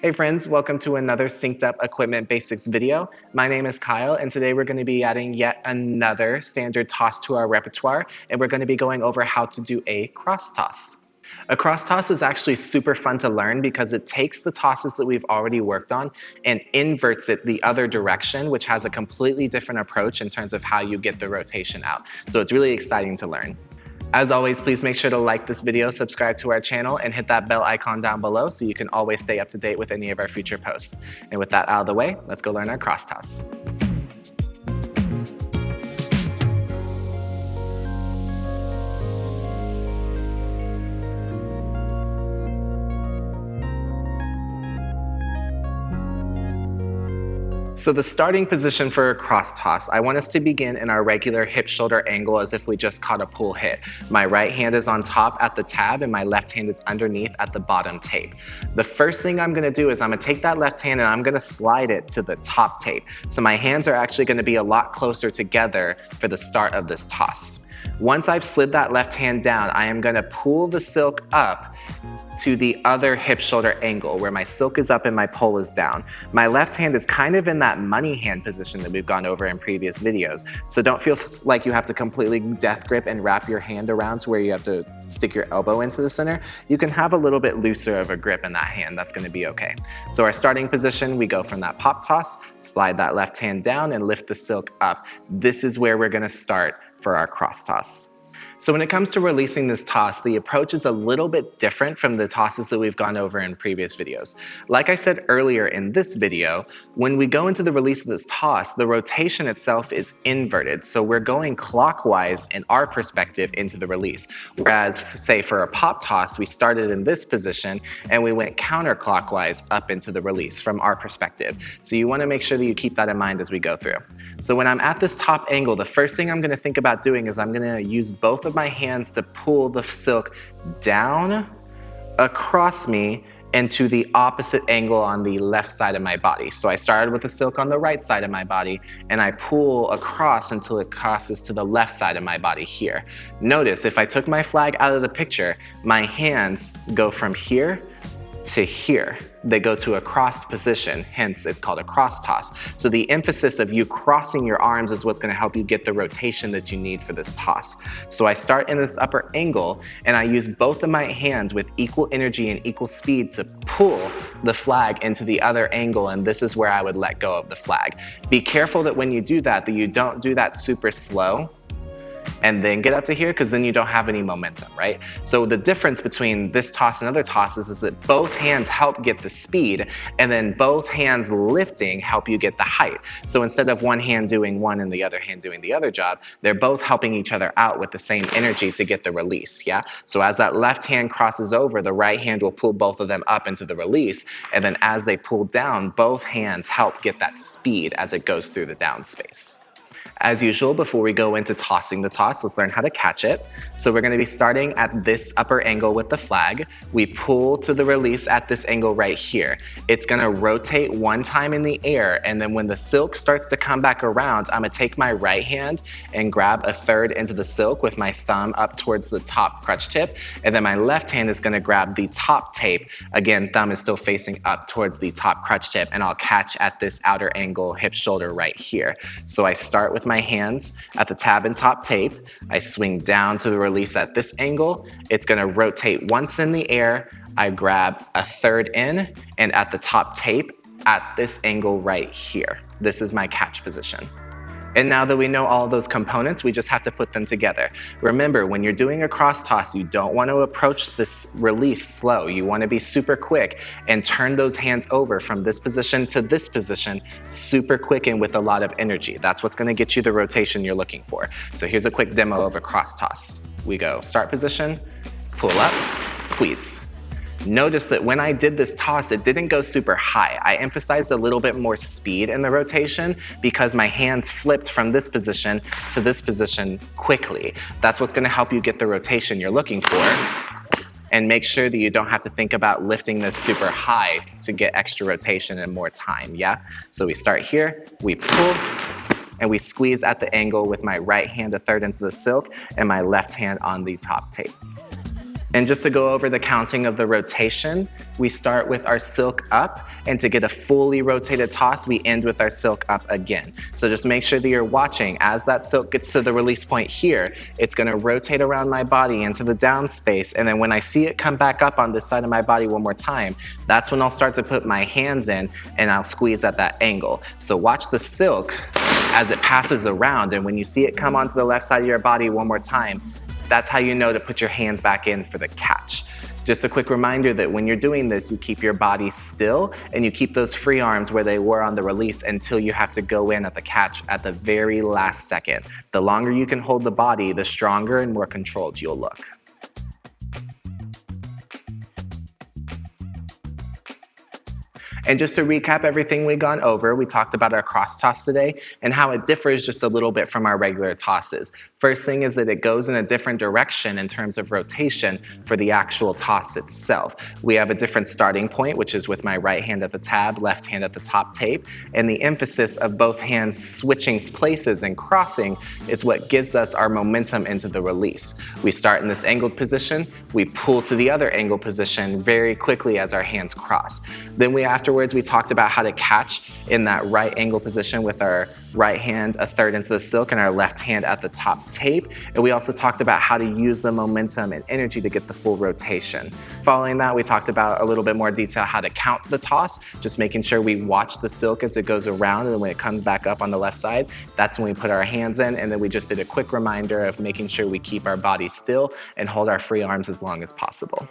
Hey friends, welcome to another Synced Up Equipment Basics video. My name is Kyle, and today we're going to be adding yet another standard toss to our repertoire, and we're going to be going over how to do a cross toss. A cross toss is actually super fun to learn because it takes the tosses that we've already worked on and inverts it the other direction, which has a completely different approach in terms of how you get the rotation out. So it's really exciting to learn. As always, please make sure to like this video, subscribe to our channel, and hit that bell icon down below so you can always stay up to date with any of our future posts. And with that out of the way, let's go learn our cross toss. So the starting position for a cross toss, I want us to begin in our regular hip-shoulder angle as if we just caught a pool hit. My right hand is on top at the tab and my left hand is underneath at the bottom tape. The first thing I'm gonna do is I'm gonna take that left hand and I'm gonna slide it to the top tape. So my hands are actually gonna be a lot closer together for the start of this toss. Once I've slid that left hand down, I am gonna pull the silk up to the other hip-shoulder angle where my silk is up and my pole is down. My left hand is kind of in that money hand position that we've gone over in previous videos. So don't feel like you have to completely death grip and wrap your hand around to where you have to stick your elbow into the center. You can have a little bit looser of a grip in that hand. That's gonna be okay. So our starting position, we go from that pop toss, slide that left hand down and lift the silk up. This is where we're gonna start for our cross toss. So when it comes to releasing this toss, the approach is a little bit different from the tosses that we've gone over in previous videos. Like I said earlier in this video, when we go into the release of this toss, the rotation itself is inverted. So we're going clockwise in our perspective into the release. Whereas, say for a pop toss, we started in this position and we went counterclockwise up into the release from our perspective. So you want to make sure that you keep that in mind as we go through. So when I'm at this top angle, the first thing I'm going to think about doing is I'm going to use both of my hands to pull the silk down across me and to the opposite angle on the left side of my body. So I started with the silk on the right side of my body and I pull across until it crosses to the left side of my body here. Notice if I took my flag out of the picture, my hands go from here to here. They go to a crossed position, hence it's called a cross toss. So the emphasis of you crossing your arms is what's going to help you get the rotation that you need for this toss. So I start in this upper angle and I use both of my hands with equal energy and equal speed to pull the flag into the other angle, and this is where I would let go of the flag. Be careful that when you do that you don't do that super slow and then get up to here, because then you don't have any momentum, right? So the difference between this toss and other tosses is that both hands help get the speed, and then both hands lifting help you get the height. So instead of one hand doing one and the other hand doing the other job, they're both helping each other out with the same energy to get the release, yeah? So as that left hand crosses over, the right hand will pull both of them up into the release, and then as they pull down, both hands help get that speed as it goes through the down space. As usual, before we go into tossing the toss, let's learn how to catch it. So we're going to be starting at this upper angle with the flag. We pull to the release at this angle right here. It's going to rotate one time in the air, and then when the silk starts to come back around, I'm going to take my right hand and grab a third into the silk with my thumb up towards the top crutch tip, and then my left hand is going to grab the top tape. Again, thumb is still facing up towards the top crutch tip, and I'll catch at this outer angle hip shoulder right here. So I start with my hands at the tab and top tape. I swing down to the release at this angle. It's going to rotate once in the air. I grab a third in, and at the top tape at this angle right here. This is my catch position. And now that we know all of those components, we just have to put them together. Remember, when you're doing a cross toss, you don't want to approach this release slow. You want to be super quick and turn those hands over from this position to this position super quick and with a lot of energy. That's what's going to get you the rotation you're looking for. So here's a quick demo of a cross toss. We go start position, pull up, squeeze. Notice that when I did this toss, it didn't go super high. I emphasized a little bit more speed in the rotation because my hands flipped from this position to this position quickly. That's what's going to help you get the rotation you're looking for. And make sure that you don't have to think about lifting this super high to get extra rotation and more time, yeah? So we start here, we pull, and we squeeze at the angle with my right hand a third into the silk and my left hand on the top tape. And just to go over the counting of the rotation, we start with our silk up, and to get a fully rotated toss, we end with our silk up again. So just make sure that you're watching. As that silk gets to the release point here, it's gonna rotate around my body into the down space, and then when I see it come back up on this side of my body one more time, that's when I'll start to put my hands in and I'll squeeze at that angle. So watch the silk as it passes around, and when you see it come onto the left side of your body one more time, that's how you know to put your hands back in for the catch. Just a quick reminder that when you're doing this, you keep your body still and you keep those free arms where they were on the release until you have to go in at the catch at the very last second. The longer you can hold the body, the stronger and more controlled you'll look. And just to recap everything we've gone over, we talked about our cross toss today and how it differs just a little bit from our regular tosses. First thing is that it goes in a different direction in terms of rotation for the actual toss itself. We have a different starting point, which is with my right hand at the tab, left hand at the top tape, and the emphasis of both hands switching places and crossing is what gives us our momentum into the release. We start in this angled position, we pull to the other angled position very quickly as our hands cross. Then afterwards, we talked about how to catch in that right angle position with our right hand a third into the silk and our left hand at the top tape. And we also talked about how to use the momentum and energy to get the full rotation. Following that, we talked about a little bit more detail how to count the toss, just making sure we watch the silk as it goes around, and then when it comes back up on the left side, that's when we put our hands in. And then we just did a quick reminder of making sure we keep our body still and hold our free arms as long as possible.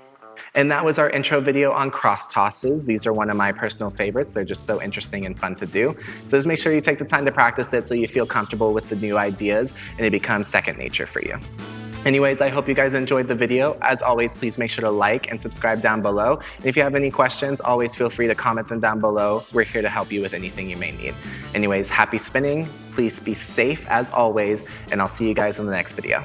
And that was our intro video on cross tosses. These are one of my personal favorites. They're just so interesting and fun to do. So just make sure you take the time to practice it so you feel comfortable with the new ideas and it becomes second nature for you. Anyways, I hope you guys enjoyed the video. As always, please make sure to like and subscribe down below. And if you have any questions, always feel free to comment them down below. We're here to help you with anything you may need. Anyways, happy spinning. Please be safe as always, and I'll see you guys in the next video.